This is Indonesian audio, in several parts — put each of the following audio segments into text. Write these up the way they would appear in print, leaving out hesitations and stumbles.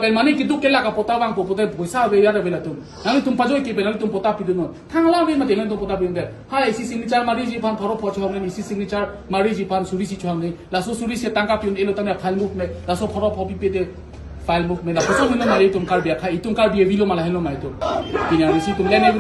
เป็นมันนี่คิดดูเกล้ากระปุกตาบางปุกแต่ปุยซาเวียร์เวลาตุ้มนั่นตุ้มพัจอยกี่เป็นนั่นตุ้มปุตตาปิดนู่นทางล่างเป็นมาเดี๋ยวตุ้มปุตตาปิดเนี่ยให้สิสิงห์จาร์มาริจิพันพอร์พอชอมเนี่ยสิสิงห์จาร์มาริจิพันสุริสิชอมเนี่ยลาสุสุริสิตั้งกับยุนเอโลตันเนี่ยไฟล์มุกเนี่ยลาสุพอร์พอปิดเนี่ยไฟล์มุกเนี่ยลาสุสุรินมาเรียตุ้มคาร์เบียร์ใครตุ้มคาร์เบียร์วิโลมาลาเฮโลมาตุ้มปีนี้สิตุ้มเล่นเนี่ย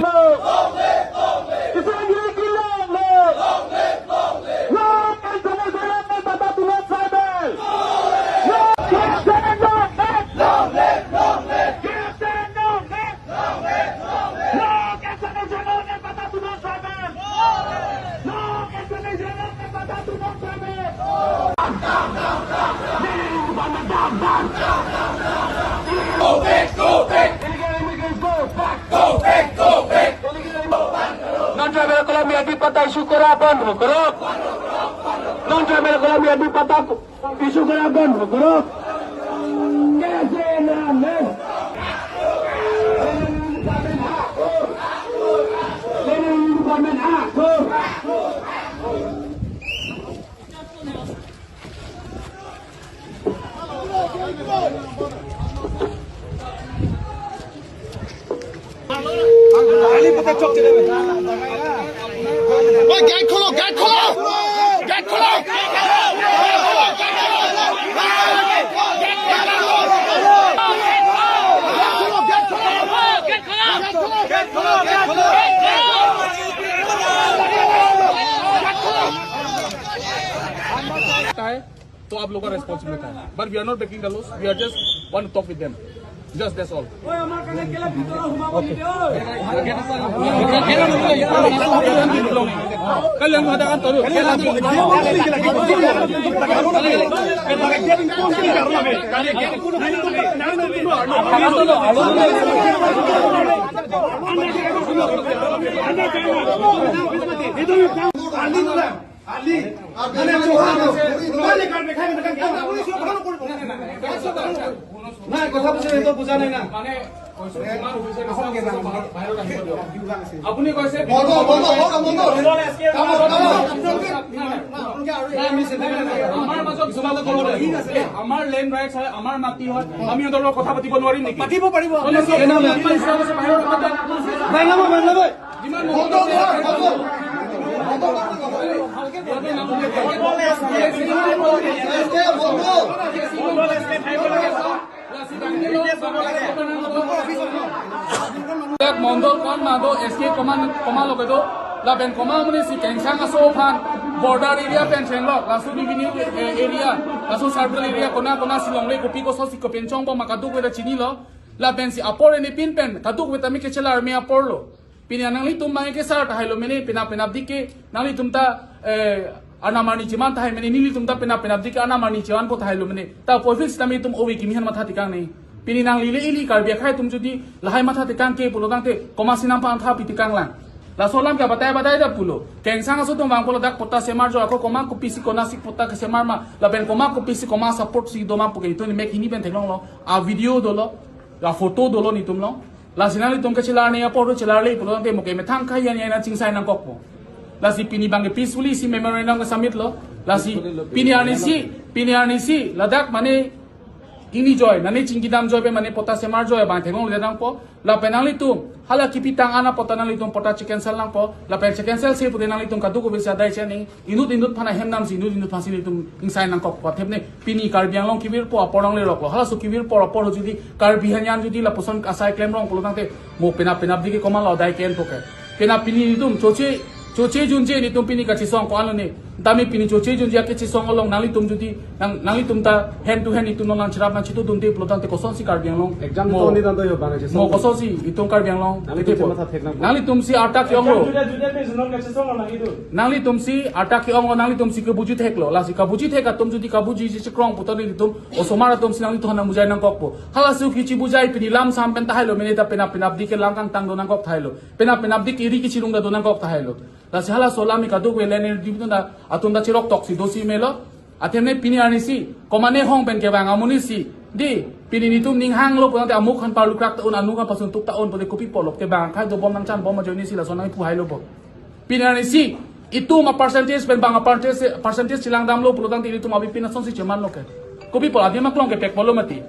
Non-tribal Colombia di patah syukuraban, bergerak. Non-tribal Colombia di patah syukuraban, bergerak. Get खोलो get खोलो get खोलो तो आप लोगों का रिस्पॉन्सिबिलिटी है but we are not breaking the laws we are just want to talk with them just that's all kalian mengatakan terus Nah, কথা বুঝে তো বুঝা নাই না মানে আপুনি কৈছে আমাৰ লেণ্ড ৰাইটছ হয় আমাৰ মাটি হয় আমি সিহঁতৰ লগত কথা পাতিব নোৱাৰিম নেকি পাতিব পাৰিব Mondol kan mado SK command lo kedo la ben command muni si kengsang aso phan border area pen chenglok la su revenue area la su circle area kona silong le kopi ko so si ko pen chong bo makadu ko da chini lo la ben si apor ni pin pen kadu ko tami ke chela army apor lo pin anang li tum mai ke sar ta hailo mene pina dike nang li tum ta anamani chiman ta hai mene nili tum ta pina dike anamani chiman po ta hailo mene ta profit tami tum owi kimihan matha tikang nei pini nang lili ili karbia khai tum judi lahai matha tikang ke pulo dang te komasi nam phan tha pitikang lang la solam ka batai da pulo kengsang aso tum bang pulo dak pota semar jo ako koma ko pisi konasik pota ke semar ma la ben koma ko pisi koma support si do ma po ke to ni mek hini ben thelong lo a video do lo la photo do lo ni tum lo la sinali tum ke chilar ne apo do chilar le pulo dang te mo ke me thang khai yan na chingsai nang kok po la si pini bang peacefully si memorandum ka submit lo la si pini arnisi la dak mane ini joy nani cingkidam joy pe mane pota semar joy bang thengong le dang po la penali tum hala kipitang ana pota nali tum pota chicken cell lang po la pen chicken cell se pude nali tum kadu ko bisa dai chani inut phana hemnam si inut phasi ni tum insai nang kok pa thepne pini karbiang long kibir po aporang le rok hala su kibir po apor judi karbihan yan judi la poson asai claim rong polo tangte mo pena digi komal la dai ken poke pena pini tum choche junje ni tum pini ka chisong ko alo ni dami pini choche junje ke chisong along nali tum judi nali tum ta hand to hand itu non chirap na chitu dunte plotante koson si karbiang long exam to ni dan to yo bana mo koson si itung karbiang long nali tum si arta ki ongo nali tum si arta ki ongo nali tum si ke buju theklo la si ka buji theka tum judi ka buji si krong putani tum osomara tum si nali to na mujai nang kokpo hala su ki chi bujai pini lam sam pen ta hailo mene ta pena di ke lang kang tang do nang kok thailo pena di ke iri ki chirung da do nang kok thailo la si hala solami ka do welen dibno da atunda chirok toksi dosi melo atemne pini anisi komane hong pen ke bang amunisi di pini nitum ning hang lo pon ta amuk khan palu krak ta un anu kan pasun tuk ta on pode kopi polop ke bang khai do bom nang chan bom ma joni si la sonai pu hailo bo pini anisi itu ma percentage pen bang percentage chilang dam lo pulutang ti itu ma bipina son si cheman lo ke kopi pola dia maklong ke pek polo mati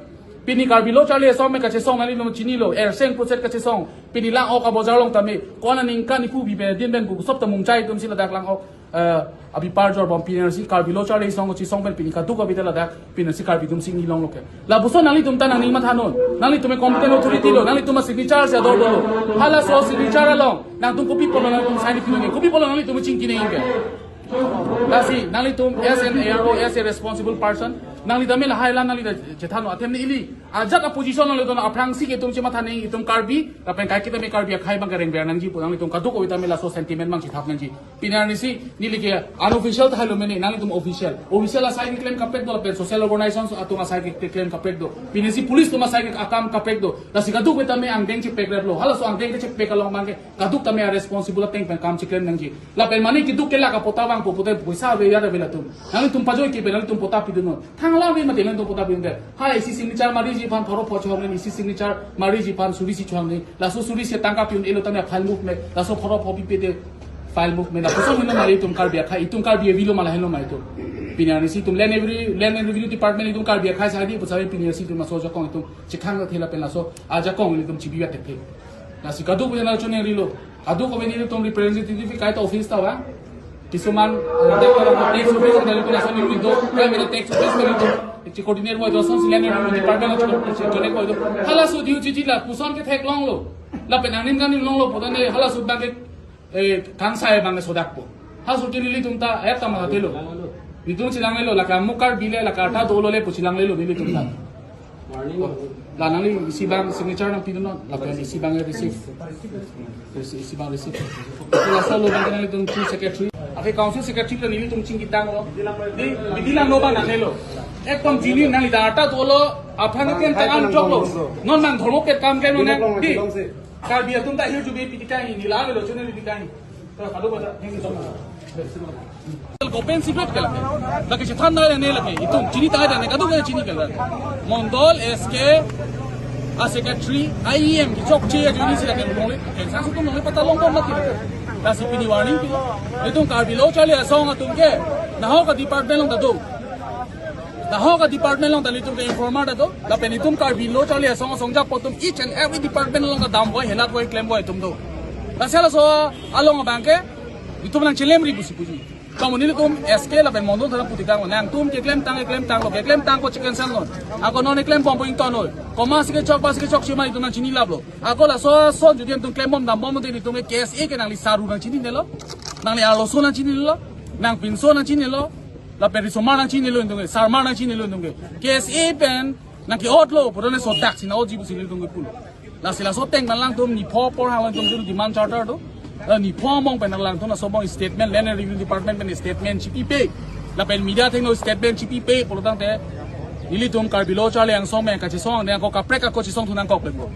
pini karbilo charlie song me kache song nali no chini lo air seng process kache song pini lang ok abozar long tami kona ning kan ipu bi be din ben bu sop ta mung chai tum sila dak lang ok abi par jor bom pini si karbilo charlie song chi song ben pini ka du ka bi la dak pini si karbi tum sing ni long lo ke la buso nali tum ta nang ni ma thanon nali tume competent authority lo nali tuma signature se do lo hala so signature long nang tum kopi polo nang tum sign pini kopi polo nali tum ching kini inge Lasi, nali tum as an ARO as a responsible person, nali dami la hai la nali da jethano atem ni ili ajak a position nali don aprang si ke tum chima thane itum karbi tapen kai kita me karbi khai bang gareng ber nangji pudang tum kadu ko itame la so sentiment mang chithap nangji pinar ni si nili ke unofficial thalo meni nali tum official la sai claim kapek do pen social organizations atuma sai claim kapek do pinisi police tuma sai akam kapek do lasi kadu ko itame ang deng chi pek lo hala so ang deng chi pek along mang ke kadu tame a responsible teng pen kam chi claim nangji la pen mani ki du ke la ka potawang po pote puisa be ya de bela tum nali tum pajoi ke benali tum pota piduno thangla be mate tum pota pidun de hai si signature mari ji pan thoro pocho ne si signature mari ji pan suri si chong ne la so suri se tangka piun elo tame file book me la so thoro phobi pe de file book me la so hino mari tum kar bia khai tum kar bia vilo mala helo mai to pinani si tum land review department tum kar bia khai sa di pusabe pinani si tum so jo kong tum chikhang ga thela pen la so aja kong li tum chibi ya te la si kadu ko na chone rilo adu ko beni tum representative kai to office ta wa Kisuman tax office dari national itu, kami tax office dari itu, coordinator mo dosan sila ni department of connect ko itu. Halas udah uji lah, pusan ke thek long lo, lapen angin kan long lo, putan ni halas udah ke kansai bang sodak po. Halas udah nili tumta ayat tamah telo. Itu silang lo, laka mukar bile, laka ta dolo le, pusilang lo nili tumta. Lah nanti isi bang signature nang piduno, lapen isi bang receive. Isi bang receive. Itu asal lo bang nili tum secretary. Akhir council secretary la nili tum chingitang lo di bidilang lo ba na helo ekdom jini nang data to lo aphane ken tangan chok lo non mang dhormo ke kam ke no na di kar bia tum ta hiu ju be pikai ni la lo chune ni pikai to kadu ba hengi to open secret kala lagi chethan na ne lagi itum chini ta ne kadu ke chini kala mondol sk a secretary IEM ki chok che ju ni sila ke ngole ke sa su tum ngole pata long bom lati Kasi pini warning pilo. Itong karbilo chali asong atong ke. Naho ka department long dado. Naho ka department long dali itong ke informer dado. Lapen itong karbilo chali asong jak potom each and every department long ka damboy helat boy claim boy itum do. Kasi ala so along bangke itum lang chilem ri busi puji. Kamu ni tum SK lapen mondo dalam putikang nang tum ke claim tang lo ke claim tang ko chicken san lo. Ako non claim pompo ing ton lo. Koma sige chok chima itum nang chini lablo. Ako la so judian tum claim bom dam bom de itum ke KSA ke nang li saru nang chini nelo. Nang li aloso nang chini lo. Nang pinso nang chini lo. La perisoma nang chini lo itum sarma nang chini lo itum KSA pen nang ki otlo purone so dak sina oji busi itum pul. La sila so teng lang tum ni por halang tum dulu demand charter do. Ni pomong penalang tu na sobong statement land review department pen statement CPP la pen media thing no statement CPP por lo tanto ili tum karbilo chale ang song men ka chi song ne ko ka preka ko chi song tunang ko plebo